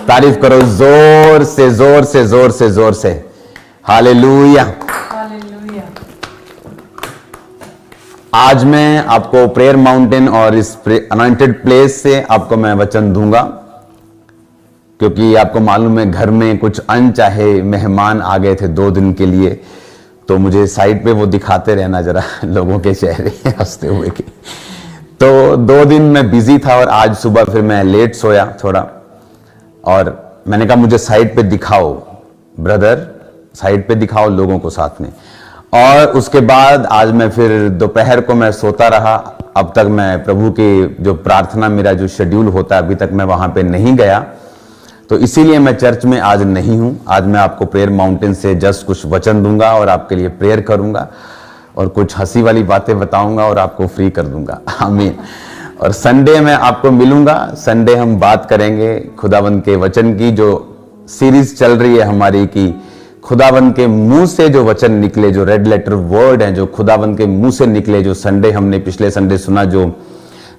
तारीफ करो जोर से जोर से जोर से जोर से। हालेलुया। आज मैं आपको प्रेयर माउंटेन और इस अनॉइंटेड प्लेस से आपको मैं वचन दूंगा, क्योंकि आपको मालूम है घर में कुछ अनचाहे मेहमान आ गए थे 2 दिन के लिए, तो मुझे साइड पे वो दिखाते रहना जरा लोगों के चेहरे हंसते हुए के। तो 2 दिन मैं बिजी था और आज सुबह फिर मैं लेट सोया थोड़ा, और मैंने कहा मुझे साइड पे दिखाओ ब्रदर, साइड पे दिखाओ लोगों को साथ में। और उसके बाद आज मैं फिर दोपहर को मैं सोता रहा। अब तक मैं प्रभु की जो प्रार्थना, मेरा जो शेड्यूल होता है, अभी तक मैं वहां पे नहीं गया, तो इसीलिए मैं चर्च में आज नहीं हूं। आज मैं आपको प्रेयर माउंटेन से जस्ट कुछ वचन दूंगा और आपके लिए प्रेयर करूंगा और कुछ हंसी वाली बातें बताऊंगा और आपको फ्री कर दूंगा। आमीन। और संडे में आपको मिलूंगा। संडे हम बात करेंगे खुदावंद के वचन की, जो सीरीज चल रही है हमारी कि खुदावंद के मुंह से जो वचन निकले, जो रेड लेटर वर्ड है, जो खुदावंद के मुंह से निकले। जो संडे हमने पिछले संडे सुना, जो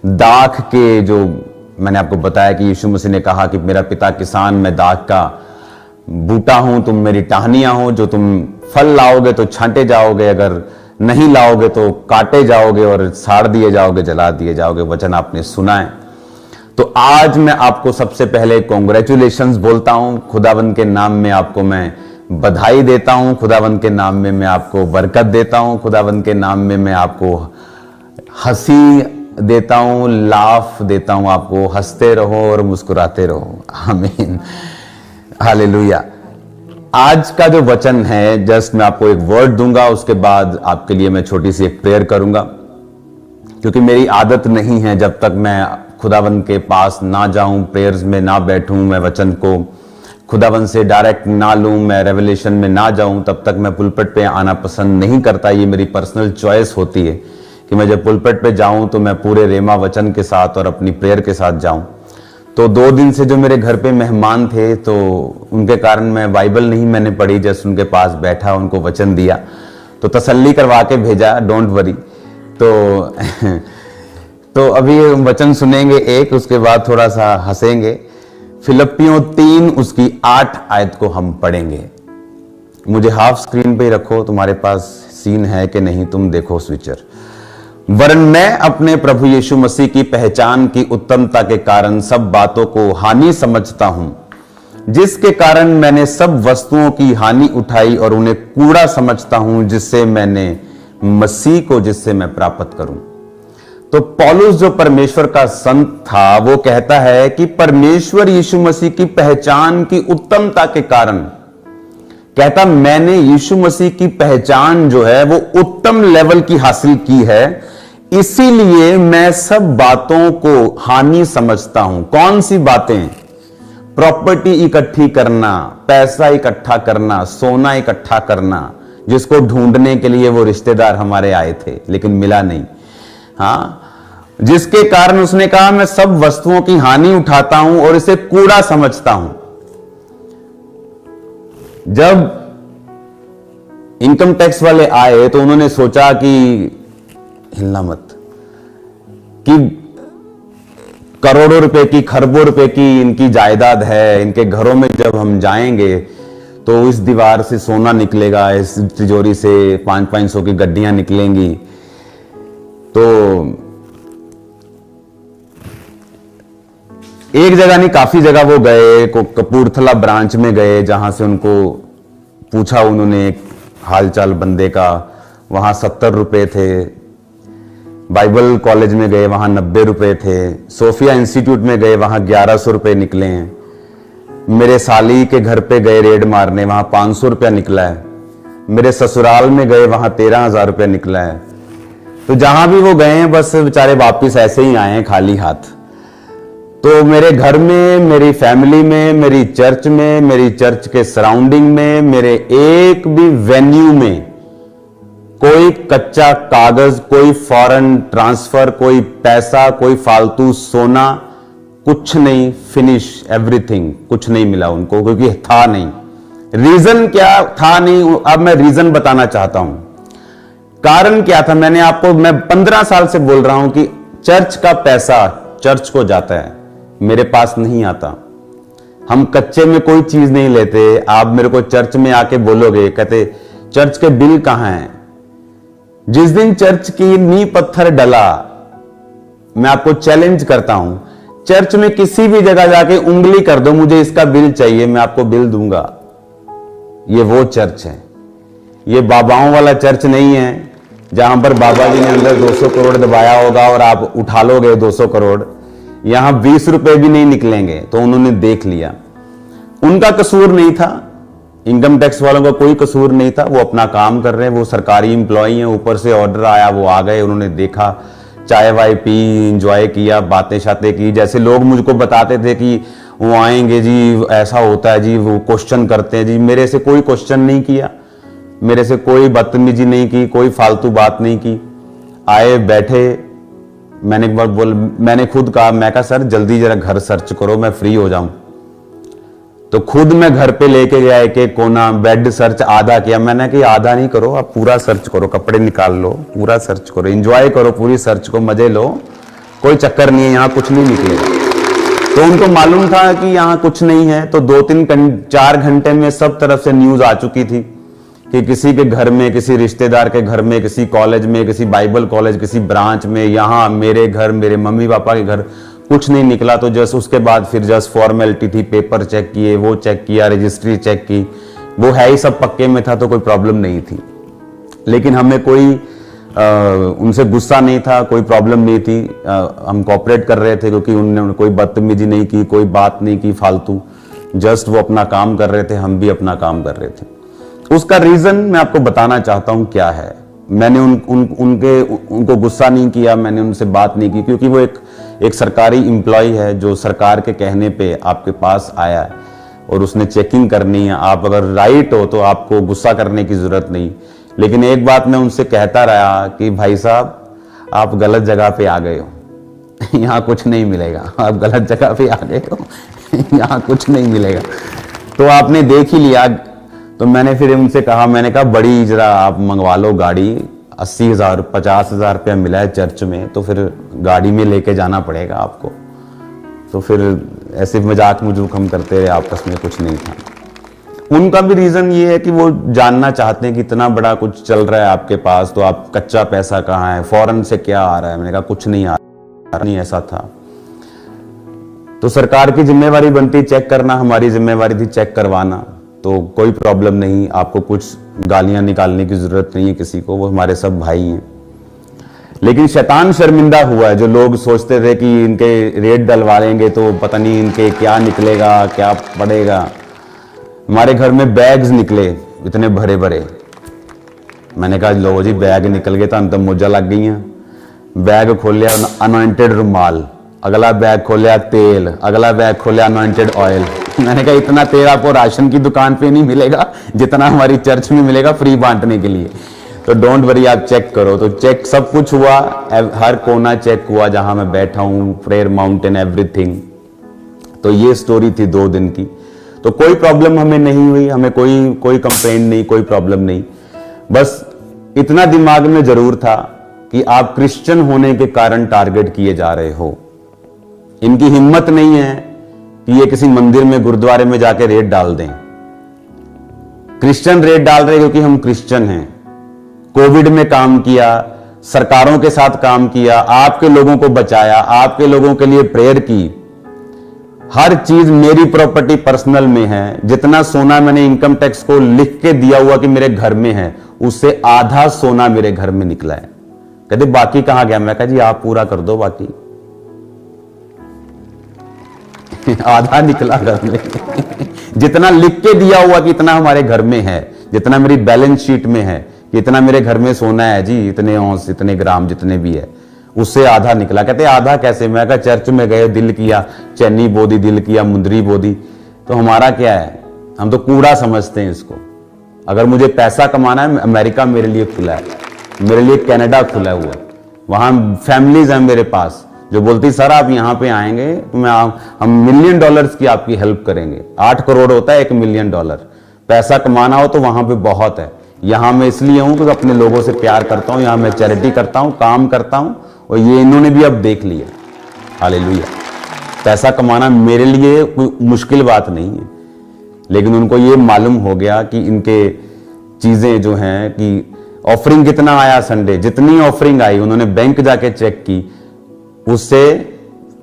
दाख के, जो मैंने आपको बताया कि यीशु मसीह ने कहा कि मेरा पिता किसान, मैं दाख का बूटा हूं, तुम मेरी टहनियां हो, जो तुम फल लाओगे तो छांटे जाओगे, अगर नहीं लाओगे तो काटे जाओगे और साड़ दिए जाओगे, जला दिए जाओगे। वचन आपने सुना है। तो आज मैं आपको सबसे पहले कॉन्ग्रेचुलेशंस बोलता हूं। खुदावंद के नाम में आपको मैं बधाई देता हूं, खुदावंद के नाम में मैं आपको बरकत देता हूं, खुदावंद के नाम में मैं आपको हंसी देता हूं, लाफ देता हूं। आपको हंसते रहो और मुस्कुराते रहो। आमीन। हालेलुया। आज का जो वचन है, जस्ट मैं आपको एक वर्ड दूंगा, उसके बाद आपके लिए मैं छोटी सी एक प्रेयर करूंगा, क्योंकि मेरी आदत नहीं है जब तक मैं खुदावंद के पास ना जाऊं, प्रेयर्स में ना बैठूं, मैं वचन को खुदावंद से डायरेक्ट ना लूं, मैं रेवलेशन में ना जाऊं, तब तक मैं पुलपिट पे आना पसंद नहीं करता। ये मेरी पर्सनल चॉइस होती है कि मैं जब पुलपिट पे जाऊं तो मैं पूरे रेमा वचन के साथ और अपनी प्रेयर के साथ जाऊं। तो 2 दिन से जो मेरे घर पे मेहमान थे, तो उनके कारण मैं बाइबल नहीं मैंने पढ़ी, जस्ट उनके पास बैठा, उनको वचन दिया, तो तसल्ली करवा के भेजा, डोंट वरी। तो अभी वचन सुनेंगे एक, उसके बाद थोड़ा सा हंसेंगे। फिलिप्पियों 3 उसकी 8 आयत को हम पढ़ेंगे। मुझे हाफ स्क्रीन पे ही रखो, तुम्हारे पास सीन है कि नहीं तुम देखो स्विचर। वरन मैं अपने प्रभु यीशु मसीह की पहचान की उत्तमता के कारण सब बातों को हानि समझता हूं, जिसके कारण मैंने सब वस्तुओं की हानि उठाई और उन्हें कूड़ा समझता हूं, जिससे मैंने मसीह को, जिससे मैं प्राप्त करूं। तो पौलुस जो परमेश्वर का संत था, वो कहता है कि परमेश्वर यीशु मसीह की पहचान की उत्तमता के कारण, कहता मैंने यीशु मसीह की पहचान जो है वो उत्तम लेवल की हासिल की है, इसीलिए मैं सब बातों को हानि समझता हूं। कौन सी बातें? प्रॉपर्टी इकट्ठी करना, पैसा इकट्ठा करना, सोना इकट्ठा करना, जिसको ढूंढने के लिए वो रिश्तेदार हमारे आए थे लेकिन मिला नहीं। हाँ, जिसके कारण उसने कहा मैं सब वस्तुओं की हानि उठाता हूं और इसे कूड़ा समझता हूं। जब इनकम टैक्स वाले आए तो उन्होंने सोचा कि हिलना मत, कि करोड़ों रुपए की, खरबों रुपए की इनकी जायदाद है, इनके घरों में जब हम जाएंगे तो इस दीवार से सोना निकलेगा, इस तिजोरी से 500 की गड्डियां निकलेंगी। तो एक जगह नहीं, काफी जगह वो गए, कपूरथला ब्रांच में गए, जहां से उनको पूछा उन्होंने हालचाल बंदे का, वहां 70 रुपए थे। बाइबल कॉलेज में गए, वहां 90 रुपए थे। सोफिया इंस्टीट्यूट में गए, वहां 1100 रुपए निकले हैं। मेरे साली के घर पे गए रेड मारने, वहां 500 रुपया निकला है। मेरे ससुराल में गए, वहां 13,000 रुपया निकला है। तो जहां भी वो गए हैं, बस बेचारे वापिस ऐसे ही आए हैं खाली हाथ। तो मेरे घर में, मेरी फैमिली में, मेरी चर्च में, मेरी चर्च के सराउंडिंग में, मेरे एक भी वेन्यू में कोई कच्चा कागज, कोई फॉरेन ट्रांसफर, कोई पैसा, कोई फालतू सोना, कुछ नहीं। फिनिश एवरीथिंग, कुछ नहीं मिला उनको, क्योंकि था नहीं। रीजन क्या था? नहीं, अब मैं रीजन बताना चाहता हूं। कारण क्या था? मैं 15 साल से बोल रहा हूं कि चर्च का पैसा चर्च को जाता है, मेरे पास नहीं आता। हम कच्चे में कोई चीज नहीं लेते। आप मेरे को चर्च में आके बोलोगे, कहते चर्च के बिल कहां हैं? जिस दिन चर्च की नींव पत्थर डला, मैं आपको चैलेंज करता हूं, चर्च में किसी भी जगह जाके उंगली कर दो, मुझे इसका बिल चाहिए, मैं आपको बिल दूंगा। ये वो चर्च है। ये बाबाओं वाला चर्च नहीं है जहां पर बाबा जी ने अंदर 200 करोड़ दबाया होगा और आप उठा लोगे 200 करोड़। यहां 20 रुपए भी नहीं निकलेंगे। तो उन्होंने देख लिया, उनका कसूर नहीं था, इनकम टैक्स वालों का कोई कसूर नहीं था, वो अपना काम कर रहे हैं, वो सरकारी इंप्लॉई हैं। ऊपर से ऑर्डर आया, वो आ गए, उन्होंने देखा, चाय वाय पी, एंजॉय किया, बातें शातें की। जैसे लोग मुझको बताते थे कि वो आएंगे जी, ऐसा होता है जी, वो क्वेश्चन करते हैं जी, मेरे से कोई क्वेश्चन नहीं किया, मेरे से कोई बदतमीजी नहीं की, कोई फालतू बात नहीं की। आए, बैठे, मैंने एक बार मैंने खुद कहा, मैं कहा सर जल्दी जरा घर सर्च करो, मैं फ्री हो जाऊं। तो खुद मैं घर पे लेके गया, एक एक कोना, बेड सर्च आधा किया। मैंने कि आधा नहीं करो, आप पूरा सर्च करो, कपड़े निकाल लो, पूरा सर्च करो, एंजॉय करो पूरी सर्च को, मजे लो, कोई चक्कर नहीं है, यहां कुछ नहीं निकलेगा। तो उनको मालूम था कि यहां कुछ नहीं है। तो 2-3-4 घंटे में सब तरफ से न्यूज आ चुकी थी कि किसी के घर में, किसी रिश्तेदार के घर में, किसी कॉलेज में, किसी बाइबल कॉलेज, किसी ब्रांच में, यहां मेरे घर, मेरे मम्मी पापा के घर कुछ नहीं निकला। तो जस्ट उसके बाद फिर जस्ट फॉर्मेलिटी थी, पेपर चेक किए, वो चेक किया, रजिस्ट्री चेक की, वो है ही सब पक्के में था, तो कोई प्रॉब्लम नहीं थी। लेकिन हमें कोई उनसे गुस्सा नहीं था, कोई प्रॉब्लम नहीं थी, हम कोऑपरेट कर रहे थे, क्योंकि उन्होंने कोई बदतमीजी नहीं की, कोई बात नहीं की फालतू, जस्ट वो अपना काम कर रहे थे, हम भी अपना काम कर रहे थे। उसका रीजन मैं आपको बताना चाहता हूं क्या है। मैंने उनको गुस्सा नहीं किया, मैंने उनसे बात नहीं की, क्योंकि वो एक सरकारी एम्प्लॉय है जो सरकार के कहने पे आपके पास आया है और उसने चेकिंग करनी है। आप अगर राइट हो तो आपको गुस्सा करने की जरूरत नहीं। लेकिन एक बात मैं उनसे कहता रहा कि भाई साहब, आप गलत जगह पे आ गए हो, यहाँ कुछ नहीं मिलेगा, आप गलत जगह पे आ गए हो, यहाँ कुछ नहीं मिलेगा। तो आपने देख ही लिया। तो मैंने फिर उनसे कहा, मैंने कहा बड़ी जरा आप मंगवा लो गाड़ी, 80,000 50,000 रुपया मिला है चर्च में, तो फिर गाड़ी में लेके जाना पड़ेगा आपको। तो फिर ऐसे मजाक मजूक हम करते रहे, आपस में कुछ नहीं था। उनका भी रीजन ये है कि वो जानना चाहते हैं कि इतना बड़ा कुछ चल रहा है आपके पास, तो आप कच्चा पैसा कहाँ है, फॉरेन से क्या आ रहा है? मैंने कहा कुछ नहीं आ रहा, नहीं ऐसा था। तो सरकार की जिम्मेवारी बनती चेक करना, हमारी जिम्मेवारी थी चेक करवाना। तो कोई प्रॉब्लम नहीं, आपको कुछ गालियां निकालने की जरूरत नहीं है किसी को, वो हमारे सब भाई हैं। लेकिन शैतान शर्मिंदा हुआ है, जो लोग सोचते थे कि इनके रेट डलवा लेंगे तो पता नहीं इनके क्या निकलेगा, क्या पड़ेगा। हमारे घर में बैग्स निकले इतने भरे भरे। मैंने कहा लो जी, बैग निकल गए तो हम तो मोजा लग गई हैं। बैग खोलिया अनॉइंटेड रुमाल, अगला बैग खोलिया तेल, अगला बैग खोलिया अनॉइंटेड ऑयल। मैंने कहा इतना तेल आपको राशन की दुकान पे नहीं मिलेगा जितना हमारी चर्च में मिलेगा फ्री बांटने के लिए। तो डोंट वरी, आप चेक करो। तो चेक सब कुछ हुआ, हर कोना चेक हुआ जहां मैं बैठा हूं, प्रेयर माउंटेन, एवरीथिंग। तो ये स्टोरी थी 2 दिन की। तो कोई प्रॉब्लम हमें नहीं हुई, हमें कोई कंप्लेंट नहीं, कोई प्रॉब्लम नहीं। बस इतना दिमाग में जरूर था कि आप क्रिश्चियन होने के कारण टारगेट किए जा रहे हो। इनकी हिम्मत नहीं है कि ये किसी मंदिर में, गुरुद्वारे में जाके रेट डाल दें। क्रिश्चियन रेट डाल रहे क्योंकि हम क्रिश्चियन हैं। कोविड में काम किया, सरकारों के साथ काम किया, आपके लोगों को बचाया, आपके लोगों के लिए प्रेयर की। हर चीज मेरी प्रॉपर्टी पर्सनल में है। जितना सोना मैंने इनकम टैक्स को लिख के दिया हुआ कि मेरे घर में है, उससे आधा सोना मेरे घर में निकला है। कहते बाकी कहां गया? मैं कहा जी आप पूरा कर दो बाकी। आधा निकला घर में। जितना लिख के दिया हुआ कि इतना हमारे घर में है, जितना मेरी बैलेंस शीट में है कि इतना मेरे घर में सोना है जी, इतने औंस, इतने ग्राम, जितने भी है, उससे आधा निकला। कहते आधा कैसे? मैं कहा चर्च में गए, दिल किया, चैनी बोदी, दिल किया, मुंदरी बोदी। तो हमारा क्या है? हम तो कूड़ा समझते हैं इसको। अगर मुझे पैसा कमाना है, अमेरिका मेरे लिए खुला है, मेरे लिए कनाडा खुला हुआ है। वहां फैमिलीज हैं मेरे पास जो बोलती सर आप यहाँ पे आएंगे तो हम $1 मिलियन की आपकी हेल्प करेंगे। 8 करोड़ होता है $1 मिलियन। पैसा कमाना हो तो वहां पे बहुत है। यहाँ मैं इसलिए हूं कि अपने लोगों से प्यार करता हूं, यहाँ मैं चैरिटी करता हूं, काम करता हूं, और ये इन्होंने भी अब देख लिया। हालेलुया। पैसा कमाना मेरे लिए कोई मुश्किल बात नहीं है, लेकिन उनको ये मालूम हो गया कि इनके चीजें जो हैं कि ऑफरिंग कितना आया संडे, जितनी ऑफरिंग आई उन्होंने बैंक जाके चेक की, उससे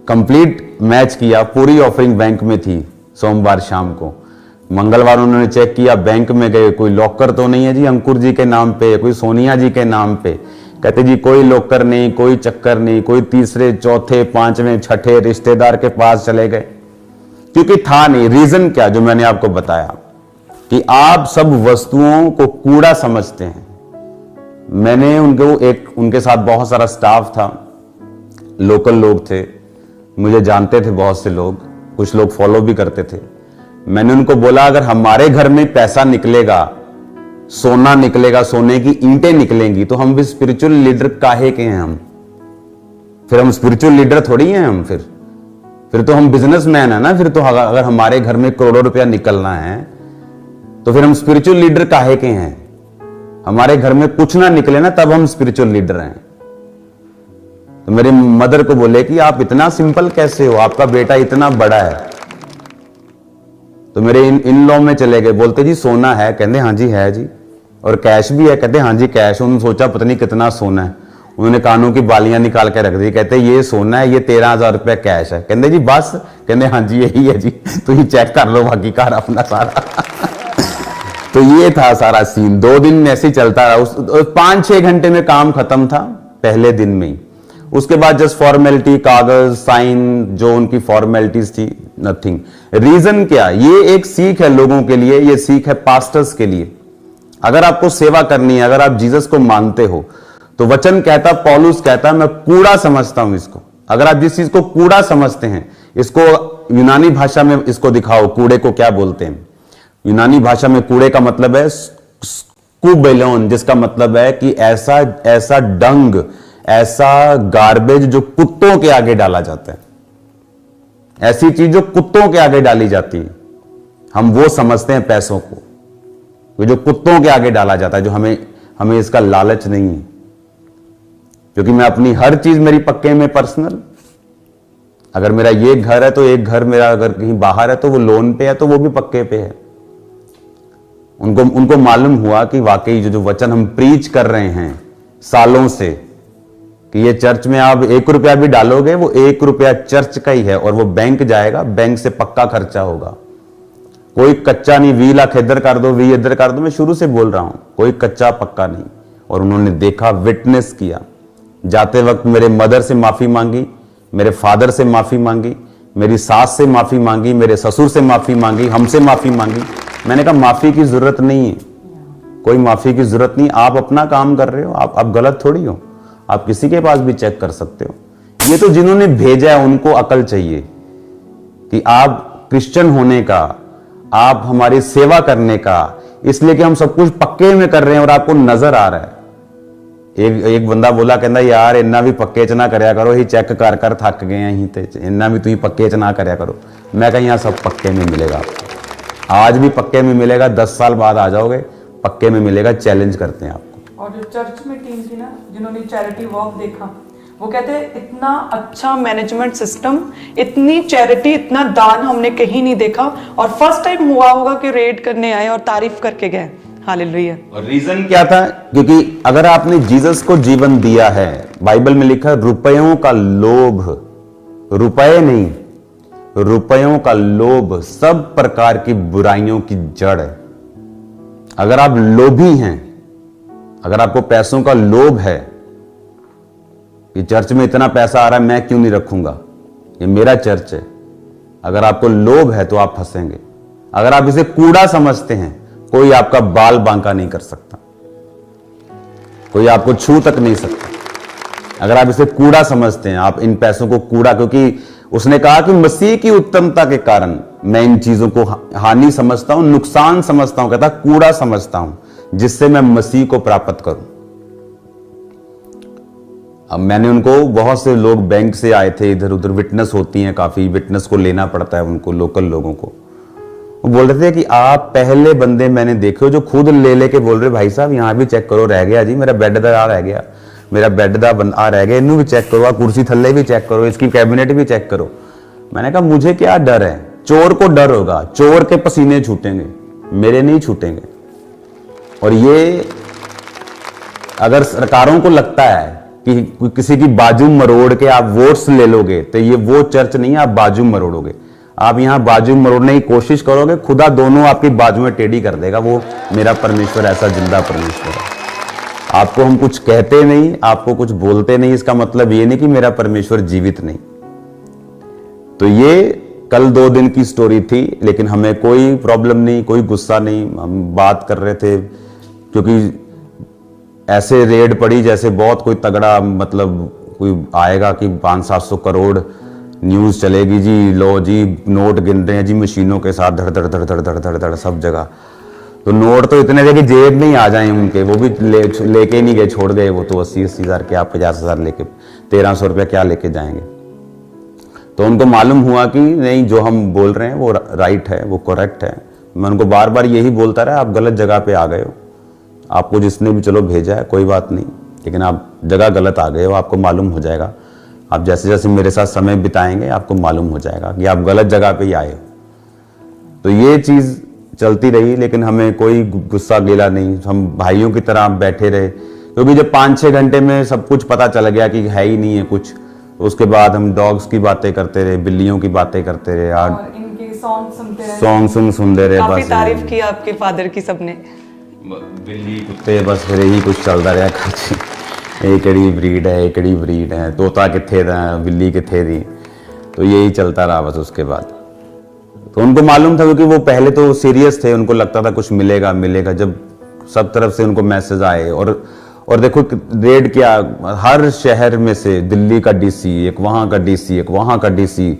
कंप्लीट मैच किया, पूरी ऑफरिंग बैंक में थी। सोमवार शाम को, मंगलवार उन्होंने चेक किया, बैंक में गए, कोई लॉकर तो नहीं है जी अंकुर जी के नाम पे, कोई सोनिया जी के नाम पे। कहते जी कोई लॉकर नहीं, कोई चक्कर नहीं, कोई तीसरे चौथे पांचवें छठे रिश्तेदार के पास चले गए, क्योंकि था नहीं। रीजन क्या, जो मैंने आपको बताया कि आप सब वस्तुओं को कूड़ा समझते हैं। मैंने उनके साथ बहुत सारा स्टाफ था, लोकल लोग थे, मुझे जानते थे बहुत से लोग, कुछ लोग फॉलो भी करते थे। मैंने उनको बोला अगर हमारे घर में पैसा निकलेगा, सोना निकलेगा, सोने की ईंटें निकलेंगी, तो हम भी स्पिरिचुअल लीडर काहे के हैं? हम फिर हम स्पिरिचुअल लीडर थोड़ी हैं, हम फिर तो हम बिजनेसमैन है ना। फिर तो अगर हमारे घर में करोड़ों रुपया निकलना है तो फिर हम स्पिरिचुअल लीडर काहे के हैं? हमारे घर में कुछ ना निकले ना, तब हम स्पिरिचुअल लीडर हैं। तो मेरे मदर को बोले कि आप इतना सिंपल कैसे हो, आपका बेटा इतना बड़ा है। तो मेरे इन लॉ में चले गए, बोलते जी सोना है? कहते हाँ जी है जी। और कैश भी है? कहते हाँ जी कैश। उन्होंने सोचा पता नहीं कितना सोना है, उन्होंने कानों की बालियां निकाल के रख दी। कहते ये सोना है, ये 13,000 रुपया कैश है। कहते जी बस? कहते हाँ जी यही है जी, तो ये चेक कर लो बाकी कार अपना सारा। तो ये था सारा सीन। 2 दिन ऐसे ही चलता रहा। 5-6 घंटे में काम खत्म था पहले दिन में ही। उसके बाद जस्ट फॉर्मेलिटी, कागज, साइन, जो उनकी फॉर्मेलिटीज थी, नथिंग। रीजन क्या? ये एक सीख है लोगों के लिए, ये सीख है पास्टर्स के लिए। अगर आपको सेवा करनी है, अगर आप जीसस को मानते हो, तो वचन कहता, पौलुस कहता, मैं कूड़ा समझता हूं इसको। अगर आप जिस चीज को कूड़ा समझते हैं, इसको यूनानी भाषा में इसको दिखाओ, कूड़े को क्या बोलते हैं। यूनानी भाषा में कूड़े का मतलब है स्कूबेलोन, जिसका मतलब है कि ऐसा डंग, ऐसा गार्बेज जो कुत्तों के आगे डाला जाता है, ऐसी चीज जो कुत्तों के आगे डाली जाती है। हम वो समझते हैं पैसों को, जो कुत्तों के आगे डाला जाता है, जो हमें इसका लालच नहीं है। क्योंकि मैं अपनी हर चीज मेरी पक्के में पर्सनल, अगर मेरा ये घर है तो एक घर मेरा अगर कहीं बाहर है तो वो लोन पे है, तो वो भी पक्के पे है। उनको मालूम हुआ कि वाकई जो वचन हम प्रीच कर रहे हैं सालों से, कि ये चर्च में आप 1 रुपया भी डालोगे, वो 1 रुपया चर्च का ही है और वो बैंक जाएगा, बैंक से पक्का खर्चा होगा। कोई कच्चा नहीं, 20 लाख इधर कर दो, 20 इधर कर दो। मैं शुरू से बोल रहा हूं, कोई कच्चा पक्का नहीं। और उन्होंने देखा, विटनेस किया। जाते वक्त मेरे मदर से माफी मांगी, मेरे फादर से माफी मांगी, मेरी सास से माफी मांगी, मेरे ससुर से माफी मांगी, हमसे माफी मांगी। मैंने कहा माफी की जरूरत नहीं है, कोई माफी की जरूरत नहीं। आप अपना काम कर रहे हो, आप गलत थोड़ी हो। आप किसी के पास भी चेक कर सकते हो। ये तो जिन्होंने भेजा है उनको अकल चाहिए कि आप क्रिश्चियन होने का, आप हमारी सेवा करने का, इसलिए कि हम सब कुछ पक्के में कर रहे हैं और आपको नजर आ रहा है। एक बंदा बोला, कहता यार इन्ना भी पक्के च ना करया करो, ही चेक कर कर थक गए हैं, ही ते इन्ना भी तुम पक्के च ना करया करो। मैं कहीं यहाँ सब पक्के में मिलेगा आपको, आज भी पक्के में मिलेगा, 10 साल बाद आ जाओगे पक्के में मिलेगा। चैलेंज करते हैं आपको। और जो चर्च में टीम थी ना, जिन्होंने चैरिटी वॉक देखा, वो कहते हैं इतना अच्छा मैनेजमेंट सिस्टम, इतनी चैरिटी, इतना दान हमने कहीं नहीं देखा। और फर्स्ट टाइम हुआ होगा कि रेड करने आए और तारीफ करके गए। हालेलुया। और रीजन क्या था? क्योंकि अगर आपने जीसस को जीवन दिया है, बाइबल में लिखा रुपयों का लोभ, रुपए नहीं, रुपयों का लोभ सब प्रकार की बुराइयों की जड़ है। अगर आप लोभी हैं, अगर आपको पैसों का लोभ है कि चर्च में इतना पैसा आ रहा है, मैं क्यों नहीं रखूंगा, ये मेरा चर्च है, अगर आपको लोभ है तो आप फंसेंगे। अगर आप इसे कूड़ा समझते हैं, कोई आपका बाल बांका नहीं कर सकता, कोई आपको छू तक नहीं सकता। अगर आप इसे कूड़ा समझते हैं, आप इन पैसों को कूड़ा, क्योंकि उसने कहा कि मसीह की उत्तमता के कारण मैं इन चीजों को हानि समझता हूं, नुकसान समझता हूं, कहता कूड़ा समझता हूं, जिससे मैं मसीह को प्राप्त करूं। अब मैंने उनको, बहुत से लोग बैंक से आए थे, इधर उधर विटनेस होती हैं, काफी विटनेस को लेना पड़ता है उनको, लोकल लोगों को। वो बोल रहे थे कि आप पहले बंदे मैंने देखे हो जो खुद ले लेके बोल रहे, भाई साहब यहां भी चेक करो, रह गया जी मेरा बेड दा रह गया, मेरा बेड दा आ रह गया, इनू भी चेक करो, कुर्सी थल्ले भी चेक करो, इसकी कैबिनेट भी चेक करो। मैंने कहा मुझे क्या डर है, चोर को डर होगा, चोर के पसीने छूटेंगे, मेरे नहीं छूटेंगे। और ये अगर सरकारों को लगता है कि किसी की बाजू मरोड़ के आप वोट्स ले लोगे, तो ये वो चर्च नहीं है आप बाजू मरोड़ोगे। आप यहां बाजू मरोड़ने की कोशिश करोगे, खुदा दोनों आपकी बाजुएं टेढ़ी कर देगा। वो मेरा परमेश्वर ऐसा जिंदा परमेश्वर है। आपको हम कुछ कहते नहीं, आपको कुछ बोलते नहीं, इसका मतलब ये नहीं कि मेरा परमेश्वर जीवित नहीं। तो ये कल 2 दिन की स्टोरी थी, लेकिन हमें कोई प्रॉब्लम नहीं, कोई गुस्सा नहीं। हम बात कर रहे थे क्योंकि ऐसे रेड पड़ी जैसे बहुत कोई तगड़ा, मतलब कोई आएगा कि 500-700 करोड़ न्यूज चलेगी जी, लो जी नोट गिन रहे हैं जी मशीनों के साथ, धड़ धड़ धड़ धड़ धड़ धड़ धड़ सब जगह। तो नोट तो इतने थे कि जेब में ही आ जाए उनके, वो भी लेके नहीं गए, छोड़ गए। वो तो 80-80 हज़ार के, आप 50 हज़ार लेके 1300 रुपया क्या लेके जाएंगे। तो उनको मालूम हुआ कि नहीं, जो हम बोल रहे हैं वो राइट है, वो करेक्ट है। मैं उनको बार बार यही बोलता रहा, आप गलत जगह पे आ गए हो। आपको जिसने भी चलो भेजा है कोई बात नहीं, लेकिन आप जगह गलत आ गए हो, आपको मालूम हो जाएगा। आप जैसे जैसे मेरे साथ समय बिताएंगे आपको मालूम हो जाएगा कि आप गलत जगह पे ही आए हो। तो ये चीज चलती रही, लेकिन हमें कोई गुस्सा गिला नहीं, हम भाइयों की तरह बैठे रहे। क्योंकि जब 5-6 घंटे में सब कुछ पता चल गया कि है ही नहीं है कुछ, उसके बाद हम डॉग्स की बातें करते रहे, बिल्लियों की बातें करते रहे, और इनके सॉन्ग सुनते रहे। काफी बस तारीफ की आपके फादर की सबने। बिल्ली कुत्ते बस फिर यही कुछ चलता रहा कुछ, एकड़ी ब्रीड है, एकड़ी ब्रीड है, तोता किथे था, बिल्ली किथे थी, तो यही चलता रहा बस। उसके बाद तो उनको मालूम था, क्योंकि वो पहले तो सीरियस थे, उनको लगता था कुछ मिलेगा मिलेगा। जब सब तरफ से उनको मैसेज आए, और देखो रेड क्या, हर शहर में से दिल्ली का डीसी, एक वहां का डीसी, एक वहां का डीसी,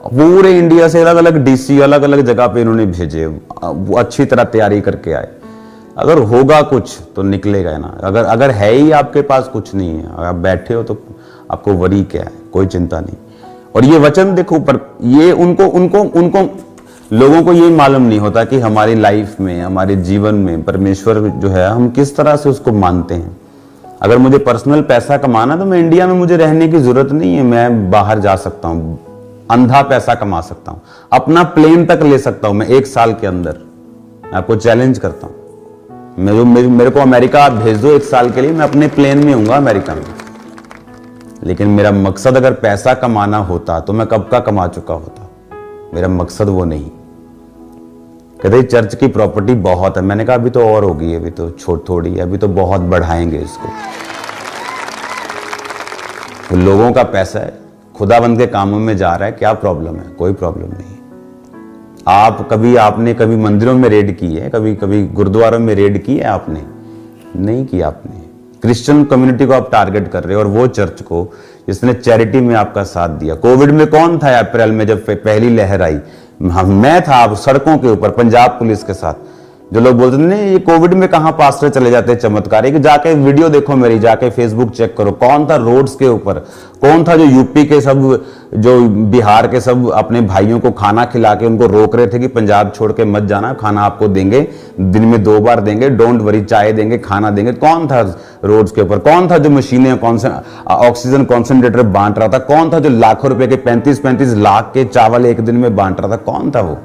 पूरे इंडिया से अलग अलग डीसी अलग अलग जगह पे इन्होंने भेजे। वो अच्छी तरह तैयारी करके आए। अगर होगा कुछ तो निकलेगा ना, अगर है ही आपके पास कुछ नहीं है, अगर आप बैठे हो तो आपको वरी क्या है, कोई चिंता नहीं। और ये वचन देखो, पर ये उनको लोगों को ये मालूम नहीं होता कि हमारी लाइफ में, हमारे जीवन में परमेश्वर जो है हम किस तरह से उसको मानते हैं। अगर मुझे पर्सनल पैसा कमाना, तो मैं इंडिया में मुझे रहने की जरूरत नहीं है, मैं बाहर जा सकता हूं, अंधा पैसा कमा सकता हूं, अपना प्लेन तक ले सकता हूं मैं 1 साल के अंदर। आपको चैलेंज करता हूं, मेरे को अमेरिका आप भेज दो 1 साल के लिए, मैं अपने प्लेन में हूंगा अमेरिका में। लेकिन मेरा मकसद अगर पैसा कमाना होता तो मैं कब का कमा चुका होता। मेरा मकसद वो नहीं। कहते चर्च की प्रॉपर्टी बहुत है, मैंने कहा अभी तो और होगी, अभी तो थोड़ी है, अभी तो बहुत बढ़ाएंगे इसको। तो लोगों का पैसा है, खुदाबंद के कामों में जा रहा है, क्या प्रॉब्लम है? कोई प्रॉब्लम नहीं। आपने कभी मंदिरों में रेड की है, कभी गुरुद्वारों में रेड की है आपने? नहीं की आपने। क्रिश्चियन कम्युनिटी को आप टारगेट कर रहे हो, और वो चर्च को जिसने चैरिटी में आपका साथ दिया। कोविड में कौन था अप्रैल में जब पहली लहर आई? मैं था आप सड़कों के ऊपर पंजाब पुलिस के साथ। जो लोग बोलते थे नहीं ये कोविड में कहां पास्टर चले जाते हैं चमत्कार, कि जाके वीडियो देखो मेरी, जाके फेसबुक चेक करो, कौन था रोड्स के ऊपर, कौन था जो यूपी के सब, जो बिहार के सब अपने भाइयों को खाना खिला के उनको रोक रहे थे कि पंजाब छोड़ के मत जाना, खाना आपको देंगे, दिन में 2 बार देंगे, डोंट वरी, चाय देंगे, खाना देंगे। कौन था रोड्स के ऊपर? कौन था जो मशीनें ऑक्सीजन कॉन्सेंट्रेटर बांट रहा था? कौन था जो लाखों रुपए के 35-35 लाख के चावल एक दिन में बांट रहा था? कौन था वो?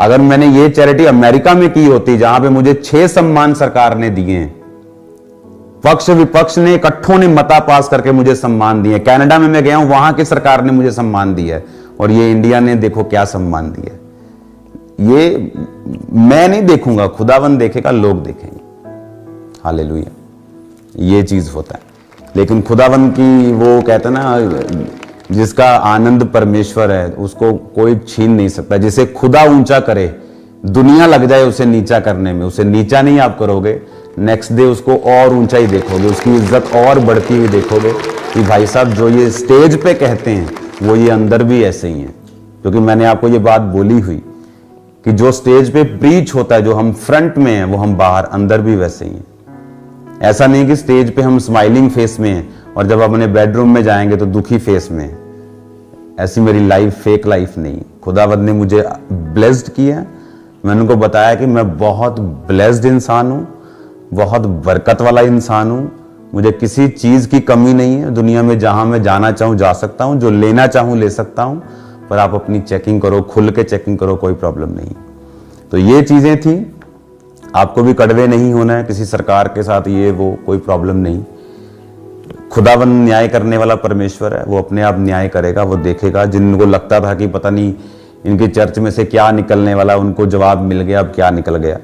अगर मैंने ये चैरिटी अमेरिका में की होती, जहां पे मुझे 6 सम्मान सरकार ने दिए हैं, पक्ष विपक्ष ने इकट्ठों ने मता पास करके मुझे सम्मान दिए। कनाडा में मैं गया हूं, वहां की सरकार ने मुझे सम्मान दिया है, और ये इंडिया ने देखो क्या सम्मान दिया है। ये मैं नहीं देखूंगा, खुदावंद देखेगा, लोग देखेंगे। हालेलुया, ये चीज होता है। लेकिन खुदावंद की वो कहते हैं ना, जिसका आनंद परमेश्वर है उसको कोई छीन नहीं सकता। जिसे खुदा ऊंचा करे, दुनिया लग जाए उसे नीचा करने में, उसे नीचा नहीं आप करोगे, नेक्स्ट डे उसको और ऊंचा ही देखोगे, उसकी इज्जत और बढ़ती हुई देखोगे कि भाई साहब जो ये स्टेज पे कहते हैं वो ये अंदर भी ऐसे ही हैं। क्योंकि मैंने आपको ये बात बोली हुई कि जो स्टेज पे प्रीच होता है, जो हम फ्रंट में हैं, वो हम बाहर अंदर भी वैसे ही हैं। ऐसा नहीं कि स्टेज पे हम स्माइलिंग फेस में हैं और जब अपने बेडरूम में जाएंगे तो दुखी फेस में हैं। ऐसी मेरी लाइफ फेक लाइफ नहीं। खुदावंद ने मुझे ब्लेस्ड किया। मैंने उनको बताया कि मैं बहुत ब्लेस्ड इंसान हूं, बहुत बरकत वाला इंसान हूं, मुझे किसी चीज की कमी नहीं है। दुनिया में जहां मैं जाना चाहूं जा सकता हूं, जो लेना चाहूं ले सकता हूं। पर आप अपनी चेकिंग करो, खुल के चेकिंग करो, कोई प्रॉब्लम नहीं। तो ये चीजें थी। आपको भी कड़वे नहीं होना है किसी सरकार के साथ, ये वो कोई प्रॉब्लम नहीं। खुदाबंद न्याय करने वाला परमेश्वर है, वो अपने आप न्याय करेगा, वो देखेगा। जिनको लगता था कि पता नहीं इनके चर्च में से क्या निकलने वाला, उनको जवाब मिल गया अब क्या निकल गया।